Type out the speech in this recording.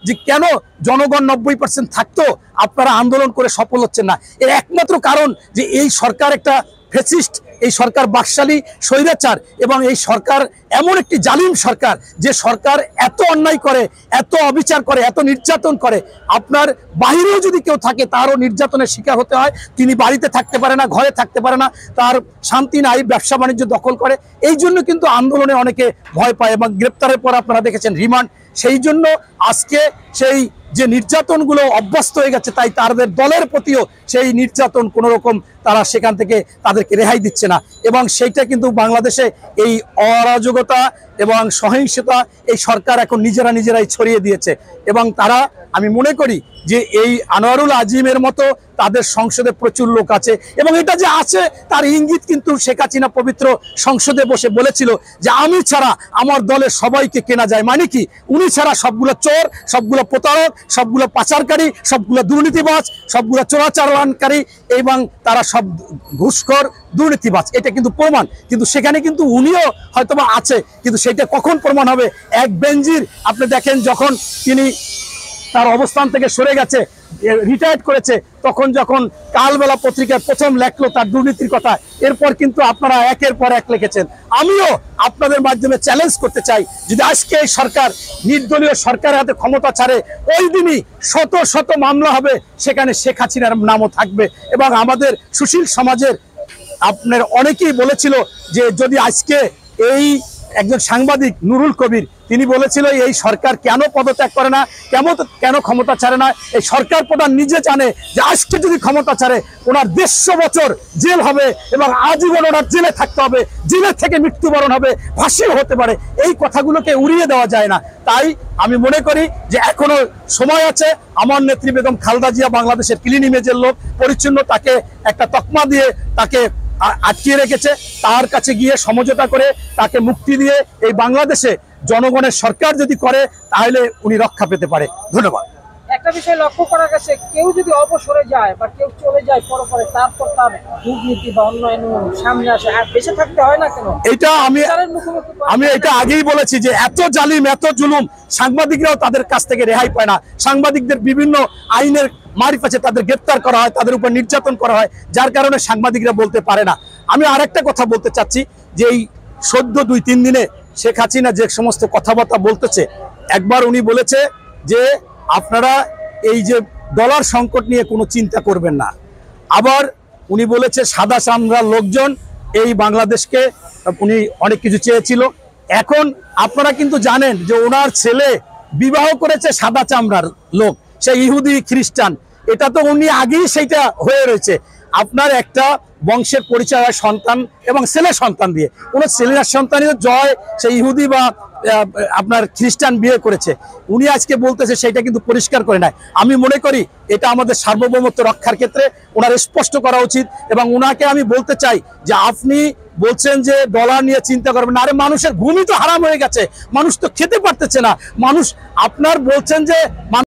যে কেন জনগণ 90% থাকতো আপনারা আন্দোলন করে সফল হচ্ছেন না। এর একমাত্র কারণ যে এই সরকার একটা ফ্যাসিস্ট, এই সরকার বাকশালী স্বৈরাচার, এবং এই সরকার এমন একটি জালিম সরকার যে সরকার এত অন্যায় করে, এত অবিচার করে, এত নির্যাতন করে। আপনার বাহিরেও যদি কেউ থাকে তারও নির্যাতনের শিকার হতে হয়। তিনি বাড়িতে থাকতে পারে না, ঘরে থাকতে পারে না, তার শান্তি নাই, ব্যবসা বাণিজ্য দখল করে। এই জন্য কিন্তু আন্দোলনে অনেকে ভয় পায় এবং গ্রেপ্তারের পর আপনারা দেখেছেন রিমান্ড। সেই জন্য আজকে সেই যে নির্যাতনগুলো অভ্যস্ত হয়ে গেছে, তাই তাদের দলের প্রতিও সেই নির্যাতন কোনো রকম তারা সেখান থেকে তাদেরকে রেহাই দিচ্ছে না। এবং সেইটা কিন্তু বাংলাদেশে এই অরাজকতা এবং সহিংসতা এই সরকার এখন নিজেরাই ছড়িয়ে দিয়েছে। এবং তারা, আমি মনে করি যে এই আনোয়ারুল আজিমের মতো তাদের সংসদে প্রচুর লোক আছে, এবং এটা যে আছে তার ইঙ্গিত কিন্তু শেখ হাসিনা পবিত্র সংসদে বসে বলেছিল যে আমি ছাড়া আমার দলের সবাইকে কেনা যায়। মানে কি, উনি ছাড়া সবগুলো চোর, সবগুলো প্রতারক, সবগুলো পাচারকারী, সবগুলো দুর্নীতিবাজ, সবগুলো চোরাচালানকারী, এবং তারা সব ঘুষখোর দুর্নীতিবাজ। এটা কিন্তু প্রমাণ। কিন্তু সেখানে কিন্তু উনিও হয়তোবা আছে, কিন্তু সেটা কখন প্রমাণ হবে? এক বেনজির আপনি দেখেন, যখন তিনি তার অবস্থান থেকে সরে গেছে, রিটায়ার্ড করেছে, তখন যখন কালবেলা পত্রিকায় প্রথম লেখলো তার দুর্নীতির কথা, এরপর কিন্তু আপনারা একের পর এক লিখেছেন। আমিও আপনাদের মাধ্যমে চ্যালেঞ্জ করতে চাই, যদি আজকে এই সরকার নির্দলীয় সরকারের হাতে ক্ষমতা ছাড়ে, ওই দিনই শত শত মামলা হবে, সেখানে শেখ হাসিনার নামও থাকবে। এবং আমাদের সুশীল সমাজের আপনার অনেকেই বলেছিল যে যদি আজকে এই একজন সাংবাদিক নুরুল কবির, তিনি বলেছিল এই সরকার কেন পদত্যাগ করে না, কেন ক্ষমতা ছাড়ে না। এই সরকার প্রধান নিজে জানে যে আজকে যদি ক্ষমতা ছাড়ে ওনার 150 বছর জেল হবে এবং আজীবন ওনার জেলে থাকতে হবে, জেলে থেকে মৃত্যুবরণ হবে, ফাঁসিও হতে পারে। এই কথাগুলোকে উড়িয়ে দেওয়া যায় না। তাই আমি মনে করি যে এখনো সময় আছে। আমার নেত্রী বেগম খালেদা জিয়া বাংলাদেশের ক্লিন ইমেজের লোক, পরিচ্ছন্ন, তাকে একটা তকমা দিয়ে তাকে আটকিয়ে রেখেছে। তার কাছে গিয়ে সমঝোতা করে তাকে মুক্তি দিয়ে এই বাংলাদেশে জনগণের সরকার যদি করে, তাহলে উনি রক্ষা পেতে পারে। ধন্যবাদ। একটা বিষয় লক্ষ্য করা গেছে, কেউ যদি অবসরে যায় বা কেউ চলে যায় পরে, তারপর তার দুর্নীতি বা অন্যান্য সামনে আসে, আর বেঁচে থাকতে হয় না কেন? এটা আমি এটা আগেই বলেছি যে এত জালিম, এত জুলুম, সাংবাদিকরাও তাদের কাছ থেকে রেহাই পায় না। সাংবাদিকদের বিভিন্ন আইনের মারিফ আছে, তাদের গ্রেপ্তার করা হয়, তাদের উপর নির্যাতন করা হয়, যার কারণে সাংবাদিকরা বলতে পারে না। আমি আরেকটা কথা বলতে চাচ্ছি যে এই সদ্য 2-3 দিনে শেখ হাসিনা যে সমস্ত কথাবার্তা বলতেছে, একবার উনি বলেছে যে আপনারা এই যে ডলার সংকট নিয়ে কোনো চিন্তা করবেন না। আবার উনি বলেছে সাদা চামড়ার লোকজন এই বাংলাদেশকে, উনি অনেক কিছু চেয়েছিল। এখন আপনারা কিন্তু জানেন যে ওনার ছেলে বিবাহ করেছে সাদা চামড়ার লোক, সে ইহুদি খ্রিস্টান। এটা তো উনি আগেই সেইটা হয়ে রয়েছে। আপনার একটা বংশের পরিচয় হয় সন্তান এবং ছেলে সন্তান দিয়ে। কোনো ছেলের সন্তানই জয় সে ইহুদি বা আপনার খ্রিস্টান বিয়ে করেছে, উনি আজকে বলতেছে সেটা কিন্তু পরিষ্কার করে নাই। আমি মনে করি এটা আমাদের সার্বভৌমত্ব রক্ষার ক্ষেত্রে ওনার স্পষ্ট করা উচিত। এবং ওনাকে আমি বলতে চাই যে আপনি বলছেন যে ডলার নিয়ে চিন্তা করবেন না, আরে মানুষের ঘুমই তো হারাম হয়ে গেছে, মানুষ তো খেতে পারতেছে না। মানুষ, আপনার বলছেন যে